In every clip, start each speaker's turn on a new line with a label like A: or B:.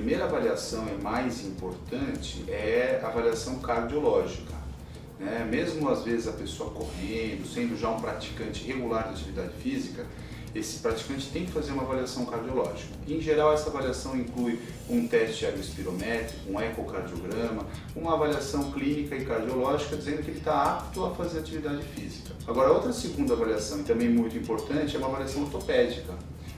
A: primeira avaliação e mais importante é a avaliação cardiológica, né? Mesmo às vezes a pessoa correndo, sendo já um praticante regular de atividade física, esse praticante tem que fazer uma avaliação cardiológica. Em geral, essa avaliação inclui um teste ergospirométrico, um ecocardiograma, uma avaliação clínica e cardiológica dizendo que ele está apto a fazer atividade física. Agora, outra segunda avaliação, e também muito importante, é uma avaliação ortopédica,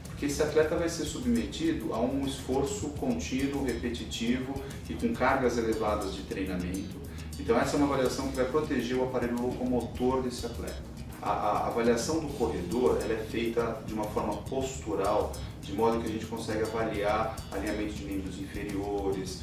A: porque esse atleta vai ser submetido a um esforço contínuo, repetitivo e com cargas elevadas de treinamento. Então, essa é uma avaliação que vai proteger o aparelho locomotor desse atleta. A avaliação do corredor ela é feita de uma forma postural, de modo que a gente consegue avaliar alinhamento de membros inferiores,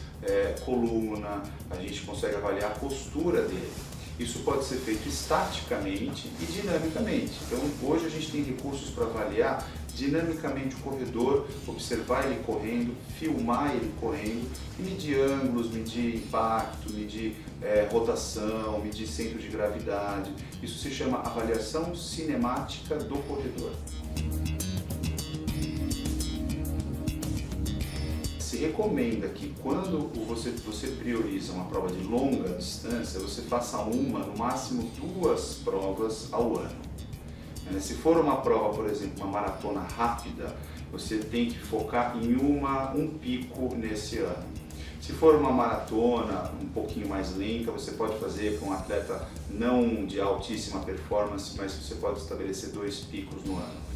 A: coluna, a gente consegue avaliar a postura dele. Isso pode ser feito estaticamente e dinamicamente. Então, hoje a gente tem recursos para avaliar dinamicamente o corredor, observar ele correndo, filmar ele correndo, medir ângulos, medir impacto, medir rotação, medir centro de gravidade. Isso se chama avaliação cinemática do corredor. Se recomenda que quando você prioriza uma prova de longa distância, você faça uma, no máximo 2 provas ao ano. Se for uma prova, por exemplo, uma maratona rápida, você tem que focar em um pico nesse ano. Se for uma maratona um pouquinho mais lenta, você pode fazer para um atleta não de altíssima performance, mas você pode estabelecer 2 picos no ano.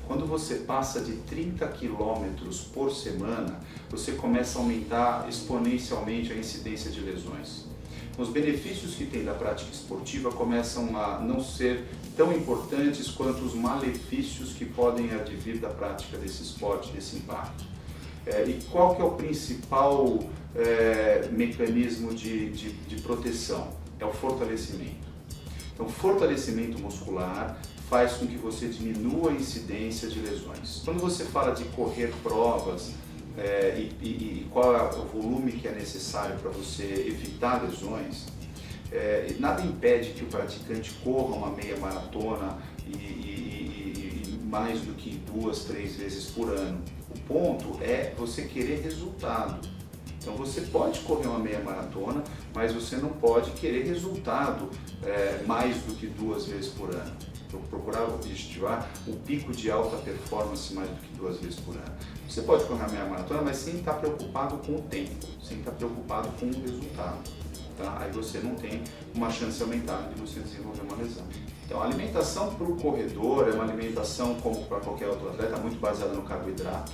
A: Quando você passa de 30 km por semana, você começa a aumentar exponencialmente a incidência de lesões. Os benefícios que tem da prática esportiva começam a não ser tão importantes quanto os malefícios que podem advir da prática desse esporte, desse impacto. E qual que é o principal mecanismo de proteção? É o fortalecimento. Então, o fortalecimento muscular faz com que você diminua a incidência de lesões. Quando você fala de correr provas, e qual é o volume que é necessário para você evitar lesões, nada impede que o praticante corra uma meia maratona e mais do que 2, 3 vezes por ano. O ponto é você querer resultado. Então você pode correr uma meia maratona, mas você não pode querer resultado mais do que 2 vezes por ano. Procurar objetivar o pico de alta performance mais do que 2 vezes por ano. Você pode correr a meia maratona, mas sem estar preocupado com o tempo, sem estar preocupado com o resultado. Tá? Aí você não tem uma chance aumentada de você desenvolver uma lesão. Então a alimentação para o corredor é uma alimentação, como para qualquer outro atleta, muito baseada no carboidrato.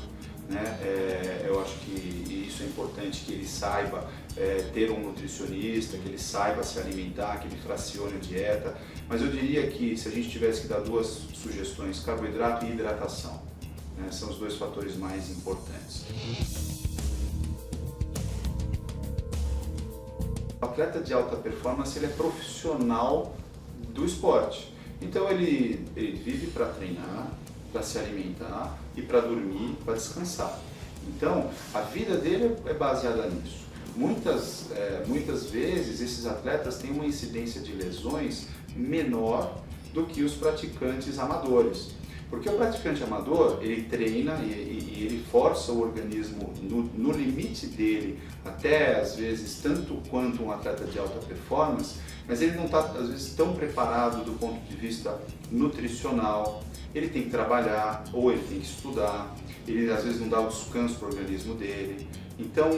A: Né? Eu acho que isso é importante, que ele saiba ter um nutricionista, que ele saiba se alimentar, que ele fracione a dieta. Mas eu diria que se a gente tivesse que dar 2 sugestões, carboidrato e hidratação, né? São os 2 fatores mais importantes. O atleta de alta performance ele é profissional do esporte. Então ele vive para treinar, para se alimentar e para dormir, para descansar. Então, a vida dele é baseada nisso. Muitas vezes esses atletas têm uma incidência de lesões menor do que os praticantes amadores. Porque o praticante amador, ele treina e ele força o organismo no limite dele, até às vezes tanto quanto um atleta de alta performance, mas ele não está às vezes tão preparado do ponto de vista nutricional. Ele tem que trabalhar ou ele tem que estudar, ele às vezes não dá o descanso para o organismo dele. Então,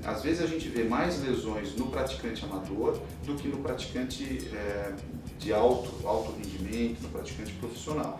A: às vezes a gente vê mais lesões no praticante amador do que no praticante de alto rendimento, no praticante profissional.